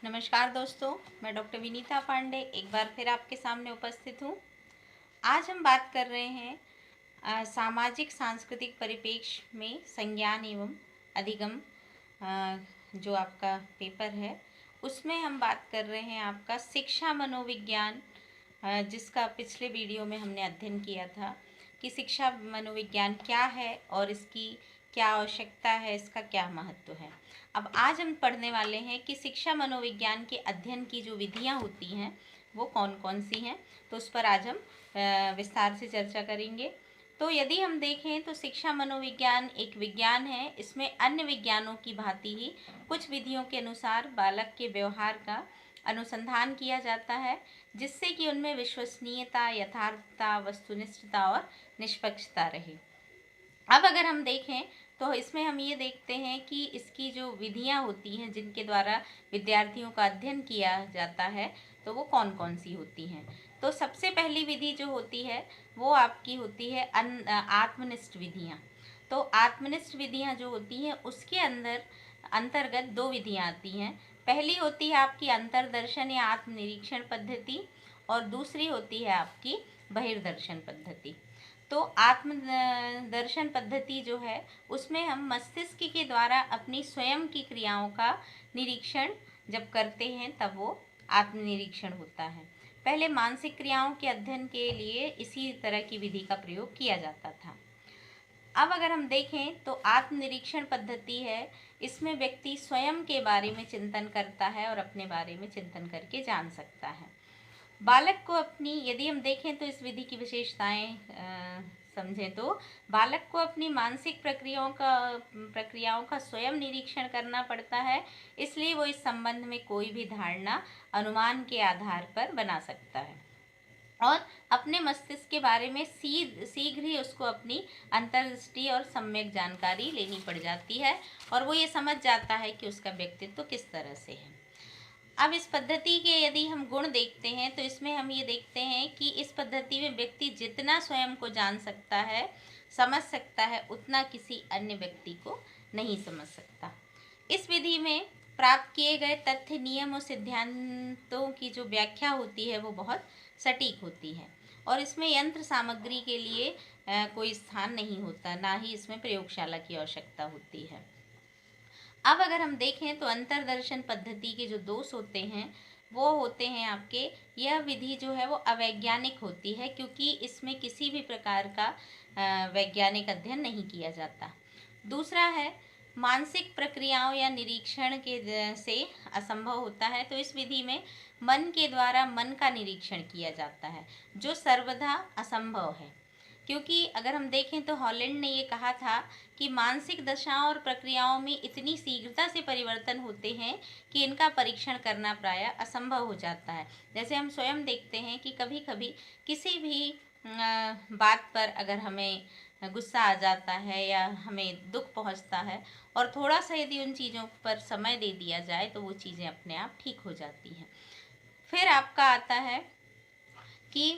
नमस्कार दोस्तों, मैं डॉक्टर विनीता पांडे एक बार फिर आपके सामने उपस्थित हूँ। आज हम बात कर रहे हैं सामाजिक सांस्कृतिक परिप्रेक्ष्य में संज्ञान एवं अधिगम। जो आपका पेपर है उसमें हम बात कर रहे हैं आपका शिक्षा मनोविज्ञान, जिसका पिछले वीडियो में हमने अध्ययन किया था कि शिक्षा मनोविज्ञान क्या है और इसकी क्या आवश्यकता है, इसका क्या महत्व है। अब आज हम पढ़ने वाले हैं कि शिक्षा मनोविज्ञान के अध्ययन की जो विधियां होती हैं वो कौन कौन सी हैं, तो उस पर आज हम विस्तार से चर्चा करेंगे। तो यदि हम देखें तो शिक्षा मनोविज्ञान एक विज्ञान है। इसमें अन्य विज्ञानों की भांति ही कुछ विधियों के अनुसार बालक के व्यवहार का अनुसंधान किया जाता है, जिससे कि उनमें विश्वसनीयता, यथार्थता, वस्तुनिष्ठता और निष्पक्षता रहे। अब अगर हम देखें तो इसमें हम ये देखते हैं कि इसकी जो विधियां होती हैं जिनके द्वारा विद्यार्थियों का अध्ययन किया जाता है, तो वो कौन कौन सी होती हैं। तो सबसे पहली विधि जो होती है वो आपकी होती है आत्मनिष्ठ विधियां। तो आत्मनिष्ठ विधियां जो होती हैं उसके अंतर्गत दो विधियां आती हैं। पहली होती है आपकी अंतर्दर्शन या आत्मनिरीक्षण पद्धति और दूसरी होती है आपकी बहिर्दर्शन पद्धति। तो आत्म दर्शन पद्धति जो है उसमें हम मस्तिष्क के द्वारा अपनी स्वयं की क्रियाओं का निरीक्षण जब करते हैं तब वो आत्मनिरीक्षण होता है। पहले मानसिक क्रियाओं के अध्ययन के लिए इसी तरह की विधि का प्रयोग किया जाता था। अब अगर हम देखें तो आत्मनिरीक्षण पद्धति है, इसमें व्यक्ति स्वयं के बारे में चिंतन करता है और अपने बारे में चिंतन करके जान सकता है। बालक को अपनी, यदि हम देखें तो इस विधि की विशेषताएं समझें तो बालक को अपनी मानसिक प्रक्रियाओं का स्वयं निरीक्षण करना पड़ता है, इसलिए वो इस संबंध में कोई भी धारणा अनुमान के आधार पर बना सकता है और अपने मस्तिष्क के बारे में शीघ्र ही उसको अपनी अंतर्दृष्टि और सम्यक जानकारी लेनी पड़ जाती है और वो ये समझ जाता है कि उसका व्यक्तित्व किस तरह से है। अब इस पद्धति के यदि हम गुण देखते हैं तो इसमें हम ये देखते हैं कि इस पद्धति में व्यक्ति जितना स्वयं को जान सकता है, समझ सकता है, उतना किसी अन्य व्यक्ति को नहीं समझ सकता। इस विधि में प्राप्त किए गए तथ्य, नियम और सिद्धांतों की जो व्याख्या होती है वो बहुत सटीक होती है और इसमें यंत्र सामग्री के लिए कोई स्थान नहीं होता, ना ही इसमें प्रयोगशाला की आवश्यकता होती है। अब अगर हम देखें तो अंतर्दर्शन पद्धति के जो दोष होते हैं वो होते हैं आपके, यह विधि जो है वो अवैज्ञानिक होती है क्योंकि इसमें किसी भी प्रकार का वैज्ञानिक अध्ययन नहीं किया जाता। दूसरा है मानसिक प्रक्रियाओं या निरीक्षण के से असंभव होता है। तो इस विधि में मन के द्वारा मन का निरीक्षण किया जाता है जो सर्वदा असंभव है, क्योंकि अगर हम देखें तो हॉलैंड ने ये कहा था कि मानसिक दशाओं और प्रक्रियाओं में इतनी शीघ्रता से परिवर्तन होते हैं कि इनका परीक्षण करना प्रायः असंभव हो जाता है। जैसे हम स्वयं देखते हैं कि कभी कभी किसी भी बात पर अगर हमें गुस्सा आ जाता है या हमें दुख पहुंचता है और थोड़ा सा यदि उन चीज़ों पर समय दे दिया जाए तो वो चीज़ें अपने आप ठीक हो जाती हैं। फिर आपका आता है कि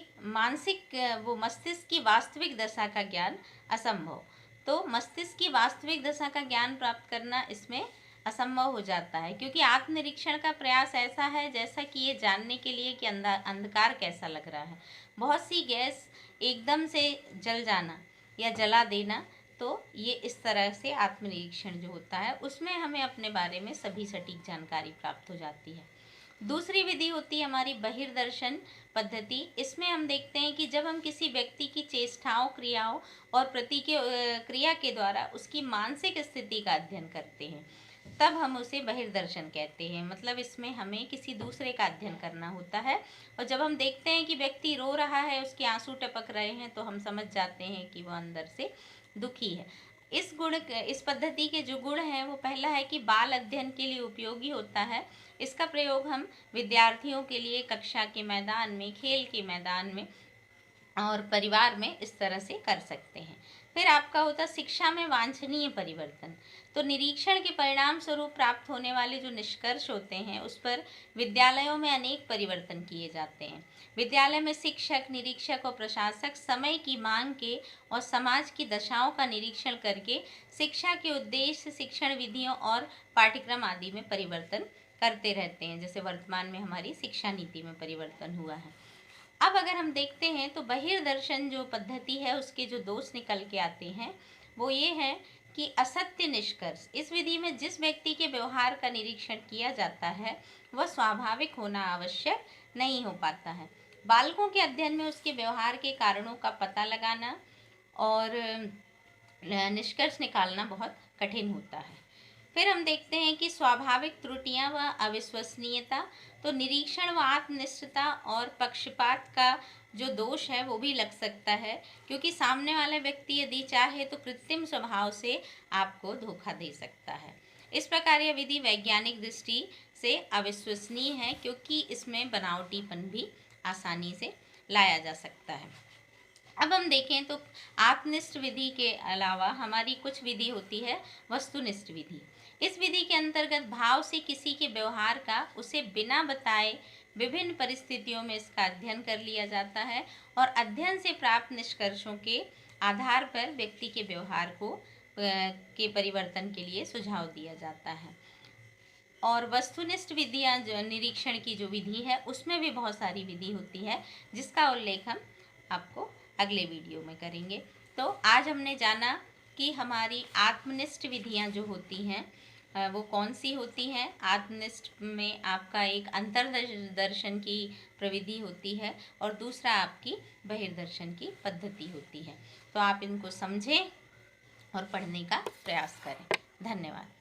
वो मस्तिष्क की वास्तविक दशा का ज्ञान असंभव। तो मस्तिष्क की वास्तविक दशा का ज्ञान प्राप्त करना इसमें असंभव हो जाता है क्योंकि आत्मनिरीक्षण का प्रयास ऐसा है जैसा कि ये जानने के लिए कि अंधकार कैसा लग रहा है। बहुत सी गैस एकदम से जल जाना या जला देना, तो ये इस तरह से आत्मनिरीक्षण जो होता है उसमें हमें अपने बारे में सभी सटीक जानकारी प्राप्त हो जाती है। दूसरी विधि होती है हमारी बहिर्दर्शन पद्धति। इसमें हम देखते हैं कि जब हम किसी व्यक्ति की चेष्टाओं, क्रियाओं और क्रिया के द्वारा उसकी मानसिक स्थिति का अध्ययन करते हैं तब हम उसे बहिर्दर्शन कहते हैं। मतलब इसमें हमें किसी दूसरे का अध्ययन करना होता है और जब हम देखते हैं कि व्यक्ति रो रहा है, उसके आंसू टपक रहे हैं, तो हम समझ जाते हैं कि वो अंदर से दुखी है। इस पद्धति के जो गुण हैं वो पहला है कि बाल अध्ययन के लिए उपयोगी होता है। इसका प्रयोग हम विद्यार्थियों के लिए कक्षा के मैदान में, खेल के मैदान में और परिवार में इस तरह से कर सकते हैं। फिर आपका होता शिक्षा में वांछनीय परिवर्तन। तो निरीक्षण के परिणाम स्वरूप प्राप्त होने वाले जो निष्कर्ष होते हैं उस पर विद्यालयों में अनेक परिवर्तन किए जाते हैं। विद्यालय में शिक्षक, निरीक्षक और प्रशासक समय की मांग के और समाज की दशाओं का निरीक्षण करके शिक्षा के उद्देश्य, शिक्षण विधियों और पाठ्यक्रम आदि में परिवर्तन करते रहते हैं। जैसे वर्तमान में हमारी शिक्षा नीति में परिवर्तन हुआ है। अब अगर हम देखते हैं तो बहिर्दर्शन जो पद्धति है उसके जो दोष निकल के आते हैं वो ये है कि असत्य निष्कर्ष। इस विधि में जिस व्यक्ति के व्यवहार का निरीक्षण किया जाता है वह स्वाभाविक होना आवश्यक नहीं हो पाता है। बालकों के अध्ययन में उसके व्यवहार के कारणों का पता लगाना और निष्कर्ष निकालना बहुत कठिन होता है। फिर हम देखते हैं कि स्वाभाविक त्रुटियां व अविश्वसनीयता। तो निरीक्षण व आत्मनिष्ठता और पक्षपात का जो दोष है वो भी लग सकता है, क्योंकि सामने वाला व्यक्ति यदि चाहे तो कृत्रिम स्वभाव से आपको धोखा दे सकता है। इस प्रकार यह विधि वैज्ञानिक दृष्टि से अविश्वसनीय है, क्योंकि इसमें बनावटीपन भी आसानी से लाया जा सकता है। अब हम देखें तो आत्मनिष्ठ विधि के अलावा हमारी कुछ विधि होती है वस्तुनिष्ठ विधि। इस विधि के अंतर्गत भाव से किसी के व्यवहार का उसे बिना बताए विभिन्न परिस्थितियों में इसका अध्ययन कर लिया जाता है और अध्ययन से प्राप्त निष्कर्षों के आधार पर व्यक्ति के व्यवहार को के परिवर्तन के लिए सुझाव दिया जाता है। और वस्तुनिष्ठ विधियाँ जो निरीक्षण की जो विधि है उसमें भी बहुत सारी विधि होती है, जिसका उल्लेख हम आपको अगले वीडियो में करेंगे। तो आज हमने जाना कि हमारी आत्मनिष्ठ विधियाँ जो होती हैं वो कौन सी होती हैं। आत्मनिष्ठ में आपका एक अंतर्दर्शन की प्रविधि होती है और दूसरा आपकी बहिर्दर्शन की पद्धति होती है। तो आप इनको समझें और पढ़ने का प्रयास करें। धन्यवाद।